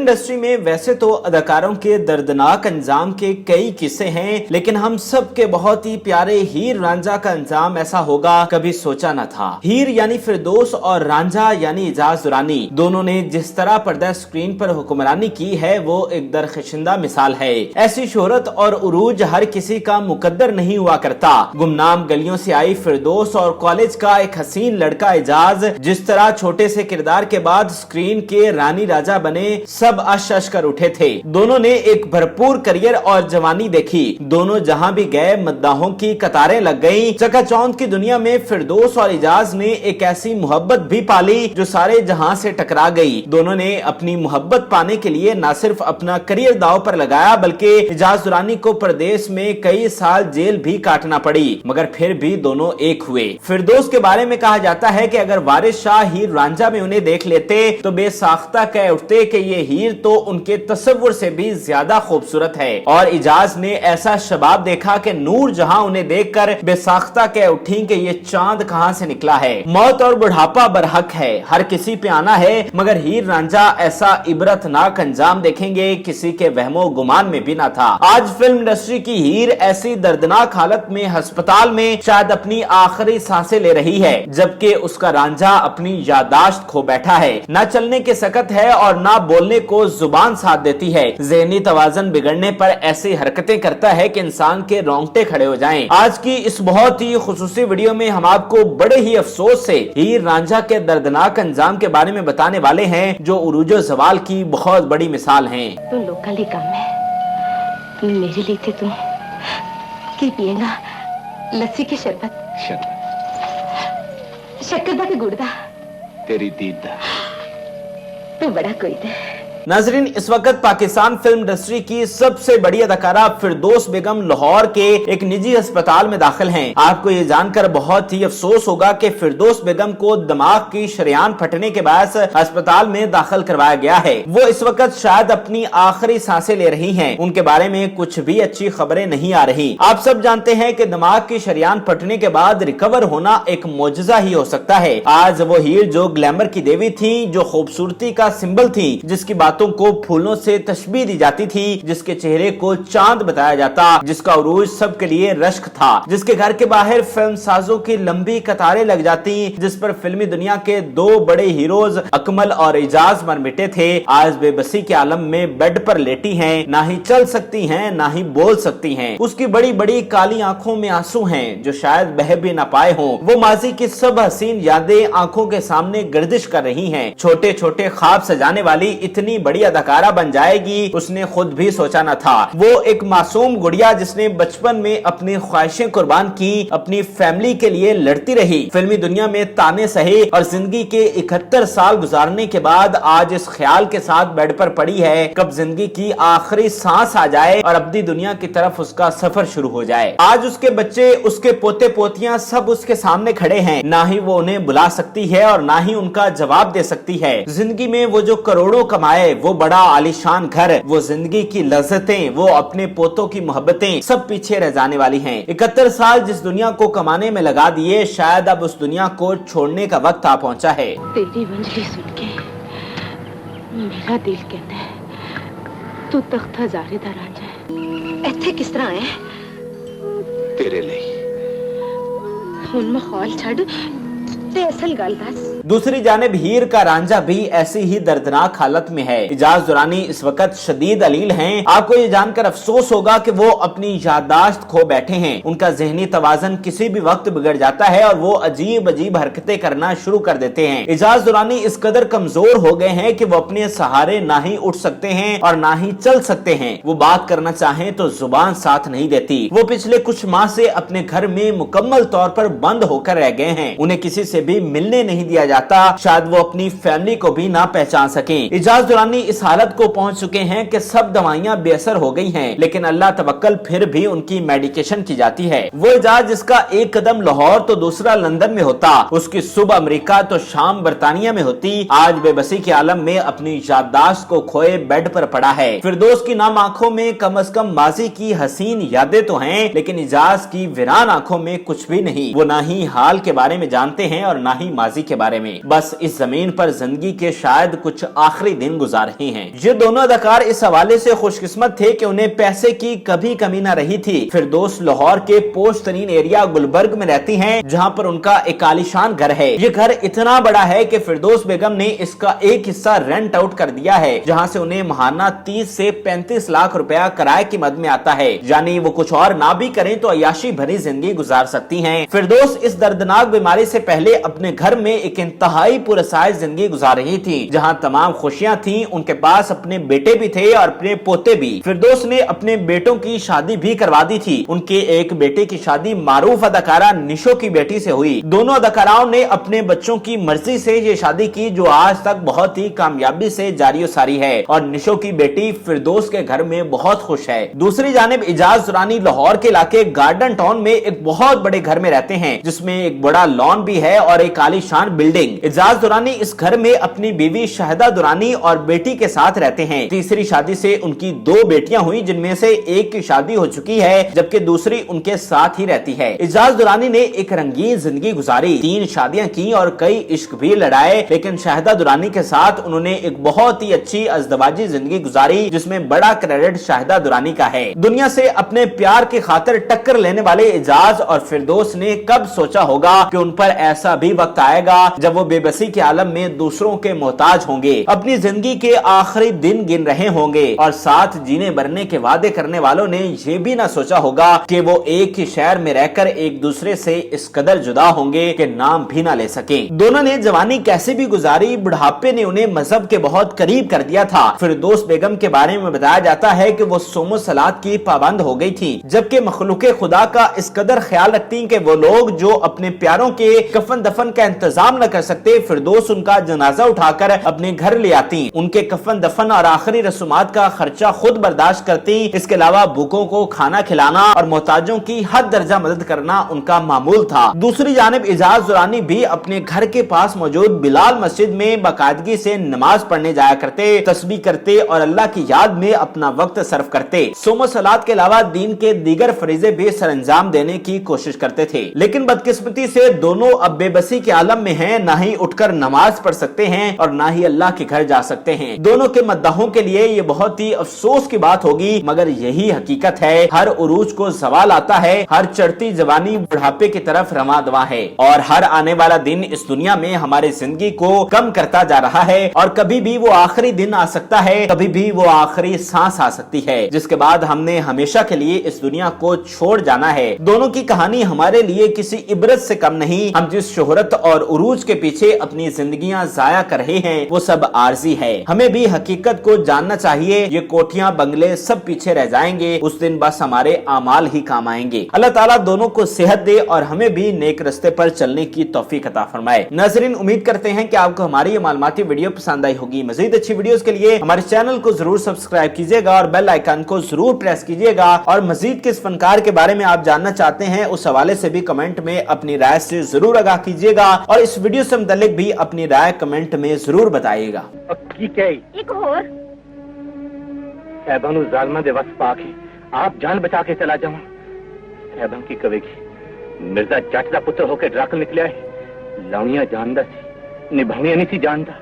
Industry में वैसे तो अदाकारों के दर्दनाक अंजाम के कई किस्से हैं, लेकिन हम सब के बहुत ही प्यारे हीर रांझा का अंजाम ऐसा होगा कभी सोचा न था। हीर यानी फिरदौस और रांझा यानी एजाज दुरानी दोनों ने जिस तरह पर्दा स्क्रीन पर हुक्मरानी की है वो एक दरखशिंदा मिसाल है। ऐसी शोहरत और उरूज हर किसी का मुकद्दर नहीं हुआ करता। गुमनाम गलियों से आई फिरदौस और कॉलेज का एक हसीन लड़का एजाज जिस तरह छोटे से किरदार के बाद स्क्रीन के रानी राजा बने, सब अश कर उठे थे। दोनों ने एक भरपूर करियर और जवानी देखी। दोनों जहां भी गए मद्दाहों की कतारें लग गईं। चकाचौंध की दुनिया में फिरदौस और एजाज ने एक ऐसी मोहब्बत भी पाली जो सारे जहां से टकरा गई। दोनों ने अपनी मोहब्बत पाने के लिए न सिर्फ अपना करियर दांव पर लगाया बल्कि एजाज दुरानी को प्रदेश में कई साल जेल भी काटना पड़ी, मगर फिर भी दोनों एक हुए। फिरदौस के बारे में कहा जाता है कि अगर वारिस शाह हीर रांझा में उन्हें देख लेते तो बेसाख्ता कह उठते कि ये हीर तो उनके तस्वुर से भी ज्यादा खूबसूरत है। और एजाज ने ऐसा शबाब देखा कि नूर जहां उन्हें देखकर बेसाख्ता कह उठी कि ये चांद कहां से निकला है। मौत और बुढ़ापा बरहक है, हर किसी पे आना है, मगर हीर रांझा ऐसा इबरतनाक अंजाम देखेंगे किसी के वहमो गुमान में भी ना था। आज फिल्म इंडस्ट्री की हीर ऐसी दर्दनाक हालत में अस्पताल में शायद अपनी आखिरी सांसें ले रही है, जबकि उसका रांझा अपनी यादाश्त खो बैठा है। न चलने के सकत है और न बोलने को जुबान साथ देती है। ज़हनी तवाज़ुन बिगड़ने पर ऐसी हरकतें करता है कि इंसान के रोंगटे खड़े हो जाएं। आज की इस बहुत ही खुसूसी वीडियो में हम आपको बड़े ही अफसोस से हीर रांझा के दर्दनाक अंजाम के बारे में बताने वाले हैं जो उरूजो ज़वाल की बहुत बड़ी मिसाल हैं। तो लोकल काम है मेरे लिए थे तुम की पिएगा लस्सी की शरबत शक्करदा के गुड़दा तेरी दीदा तू बड़ा कोई थे। नाजरीन, इस वक्त पाकिस्तान फिल्म इंडस्ट्री की सबसे बड़ी अदाकारा फिरदौस बेगम लाहौर के एक निजी अस्पताल में दाखिल हैं। आपको ये जानकर बहुत ही अफसोस होगा कि फिरदौस बेगम को दिमाग की शरेयान फटने के बाद अस्पताल में दाखिल करवाया गया है। वो इस वक्त शायद अपनी आखिरी सांसें ले रही हैं। उनके बारे में कुछ भी अच्छी खबरें नहीं आ रही। आप सब जानते हैं कि दिमाग की शरेयान फटने के बाद रिकवर होना एक मौजज़ा ही हो सकता है। आज वो हीर जो ग्लैमर की देवी थी, जो खूबसूरती का सिंबल थी, जिसकी बातों को फूलों से तशबीह दी जाती थी, जिसके चेहरे को चांद बताया जाता, जिसका उरूज सबके लिए रश्क था, जिसके घर के बाहर फिल्म साजों की लंबी कतारें लग जाती, जिस पर फिल्मी दुनिया के दो बड़े हीरोज अकमल और एजाज मर मिटे थे, आज बेबसी के आलम में बेड पर लेटी हैं, ना ही चल सकती हैं, ना ही बोल सकती हैं। उसकी बड़ी बड़ी काली आंखों में आंसू हैं जो शायद बह भी ना पाए हों। वो माजी की सब हसीन यादें आंखों के सामने गर्दिश कर रही हैं। छोटे छोटे ख्वाब सजाने वाली इतनी बड़ी अदाकारा बन जाएगी उसने खुद भी सोचा न था। वो एक मासूम गुड़िया जिसने बचपन में अपनी ख्वाहिशें कुर्बान की, अपनी फैमिली के लिए लड़ती रही, फिल्मी दुनिया में ताने सहे और जिंदगी के 71 साल गुजारने के बाद आज इस ख्याल के साथ बेड पर पड़ी है कब जिंदगी की आखिरी सांस आ जाए और अब्दी दुनिया की तरफ उसका सफर शुरू हो जाए। आज उसके बच्चे, उसके पोते पोतियां सब उसके सामने खड़े हैं। ना ही वो उन्हें बुला सकती है और ना ही उनका जवाब दे सकती है। जिंदगी में वो जो करोड़ों कमाए, वो बड़ा आलीशान घर, वो जिंदगी की लज्जतें, वो अपने पोतों की मोहब्बतें सब पीछे रह जाने वाली हैं। 71 साल जिस दुनिया को कमाने में लगा दिए, शायद अब उस दुनिया को छोड़ने का वक्त आ पहुंचा है। तेरी वंजली सुन के मेरा दिल कहता है तू तख्त हजारेदार आ जाए। इत्थे किस तरह है तेरे लिए उनमें खौल छड़ ते असल गल दस। दूसरी जानिब हीर का रांझा भी ऐसी ही दर्दनाक हालत में है। एजाज दुरानी इस वक्त शदीद अलील हैं। आपको ये जानकर अफसोस होगा कि वो अपनी यादाश्त खो बैठे हैं। उनका ज़हनी तवाज़ुन किसी भी वक्त बिगड़ जाता है और वो अजीब अजीब हरकतें करना शुरू कर देते हैं। एजाज दुरानी इस कदर कमजोर हो गए हैं कि वो अपने सहारे ना ही उठ सकते हैं और ना ही चल सकते हैं। वो बात करना चाहें तो जुबान साथ नहीं देती। वो पिछले कुछ माह से अपने घर में मुकम्मल तौर पर बंद होकर रह गए हैं। उन्हें किसी से भी मिलने नहीं दिया जाता, शायद वो अपनी फैमिली को भी ना पहचान सकें। एजाज दुरानी इस हालत को पहुंच चुके हैं कि सब दवाइयां बेअसर हो गई हैं, लेकिन अल्लाह तवक्कल फिर भी उनकी मेडिकेशन की जाती है। वो एजाज जिसका एक कदम लाहौर तो दूसरा लंदन में होता, उसकी सुबह अमेरिका तो शाम बरतानिया में होती, आज बेबसी के आलम में अपनी याददाश्त को खोए बेड पर पड़ा है। फिरदौस की नाम आंखों में कम अज कम माजी की हसीन यादें तो हैं, लेकिन एजाज की वीरान आंखों में कुछ भी नहीं। वो ना ही हाल के बारे में जानते हैं और ना ही माजी के बारे में। میں بس इस जमीन पर जिंदगी के शायद कुछ आखिरी दिन गुजार रहे हैं। ये दोनों अदाकार इस हवाले से खुशकिस्मत थे कि उन्हें पैसे की कभी कमी न रही थी। फिरदौस लाहौर के पोश तरीन एरिया गुलबर्ग में रहती हैं, जहां पर उनका एक आलीशान घर है। ये घर इतना बड़ा है कि फिरदौस बेगम ने इसका एक हिस्सा रेंट आउट कर दिया है, जहां से उन्हें महाना 30 से 35 लाख रुपया किराए की मद में आता है। यानी वो कुछ और ना भी करें तो अयाशी भरी जिंदगी गुजार सकती हैं। फिरदौस इस दर्दनाक बीमारी से पहले अपने घर में एक इंतहाई पुरसाइज जिंदगी गुजार रही थी, जहां तमाम खुशियां थी। उनके पास अपने बेटे भी थे और अपने पोते भी। फिरदौस ने अपने बेटों की शादी भी करवा दी थी। उनके एक बेटे की शादी मारूफ अदाकारा निशो की बेटी से हुई। दोनों अदाकाराओं ने अपने बच्चों की मर्जी से ये शादी की, जो आज तक बहुत ही कामयाबी से जारी सारी है और निशो की बेटी फिरदौस के घर में बहुत खुश है। दूसरी जानिब इजाज दुरानी लाहौर के इलाके गार्डन टाउन में एक बहुत बड़े घर में रहते हैं, जिसमें एक बड़ा लॉन भी है और एक आलीशान बिल्डिंग। इजाज दुरानी इस घर में अपनी बीवी शाहिदा दुरानी और बेटी के साथ रहते हैं। तीसरी शादी से उनकी 2 बेटियां हुई, जिनमें से एक की शादी हो चुकी है जबकि दूसरी उनके साथ ही रहती है। इजाज दुरानी ने एक रंगीन जिंदगी गुजारी, 3 शादियां की और कई इश्क भी लड़ाए, लेकिन शाहिदा दुरानी के साथ उन्होंने एक बहुत ही अच्छी अज़दवाजी जिंदगी गुजारी, जिसमें बड़ा क्रेडिट शाहिदा दुरानी का है। दुनिया से अपने प्यार की खातिर टक्कर लेने वाले इजाज और फिरदौस ने कब सोचा होगा कि उन पर ऐसा भी वक्त आएगा जब वो बेबसी के आलम में दूसरों के मोहताज होंगे, अपनी जिंदगी के आखिरी दिन गिन रहे होंगे और साथ जीने भरने के वादे करने वालों ने ये भी ना सोचा होगा कि वो एक ही शहर में रहकर एक दूसरे से इस कदर जुदा होंगे कि नाम भी ना ले सके। दोनों ने जवानी कैसे भी गुजारी, बुढ़ापे ने उन्हें मजहब के बहुत करीब कर दिया था। फिरदौस बेगम के बारे में बताया जाता है कि वो सोमो सलात की पाबंद हो गई थी, जबकि मखलूके खुदा का इस कदर ख्याल रखती कि वो लोग जो अपने प्यारों के कफन दफन का इंतजाम न कर सकते, फिरदौस उनका जनाजा उठाकर अपने घर ले आती, उनके कफन दफन और आखिरी रसूमात का खर्चा खुद बर्दाश्त करती। इसके अलावा भूखों को खाना खिलाना और मोहताजों की हद दर्जा मदद करना उनका मामूल था। दूसरी जानिब इजाज दुरानी भी अपने घर के पास मौजूद बिलाल मस्जिद में बाकायदगी से नमाज पढ़ने जाया करते, तस्बीह करते और अल्लाह की याद में अपना वक्त सर्फ करते। सोमो सलात के अलावा दीन के दीगर फरीजे भी सरअंजाम देने की कोशिश करते थे, लेकिन बदकिस्मती से दोनों अब बेबसी के आलम में हैं, ना ही उठकर नमाज पढ़ सकते हैं और ना ही अल्लाह के घर जा सकते हैं। दोनों के मद्दाहों के लिए ये बहुत ही अफसोस की बात होगी, मगर यही हकीकत है। हर उरूज को सवाल आता है, हर चढ़ती जवानी बुढ़ापे की तरफ रवा दवा है और हर आने वाला दिन इस दुनिया में हमारी जिंदगी को कम करता जा रहा है और कभी भी वो आखिरी दिन आ सकता है, कभी भी वो आखिरी सांस आ सकती है, जिसके बाद हमने हमेशा के लिए इस दुनिया को छोड़ जाना है। दोनों की कहानी हमारे लिए किसी इबरत से कम नहीं। हम जिस शोहरत और उरूज के पीछे अपनी जिंदगियां जाया कर रहे हैं वो सब आरजी है। हमें भी हकीकत को जानना चाहिए। ये कोठियां बंगले सब पीछे रह जाएंगे, उस दिन बस हमारे आमाल ही काम आएंगे। अल्लाह ताला दोनों को सेहत दे और हमें भी नेक रस्ते पर चलने की तौफीक अता फरमाए। नाज़रीन, उम्मीद करते हैं कि आपको हमारी ये मालूमाती वीडियो पसंद आई होगी। मजीद अच्छी वीडियोस के लिए हमारे चैनल को जरूर सब्सक्राइब कीजिएगा और बेल आइकन को जरूर प्रेस कीजिएगा। और मजीद किस फनकार के बारे में आप जानना चाहते हैं उस हवाले से भी कमेंट में अपनी राय से जरूर आगाह कीजिएगा और इस वीडियो से मुताल्लिक भी अपनी राय कमेंट में जरूर बताइएगा। एक और साहबानु जालमा दे वक्त पाके आप जान बचा के चला जाओ। साहबान की कवेगी मिर्जा जट का पुत्र होकर ड्राकल निकलिया है, लाउनिया जानदा सी निभानिया नहीं सी जानदा।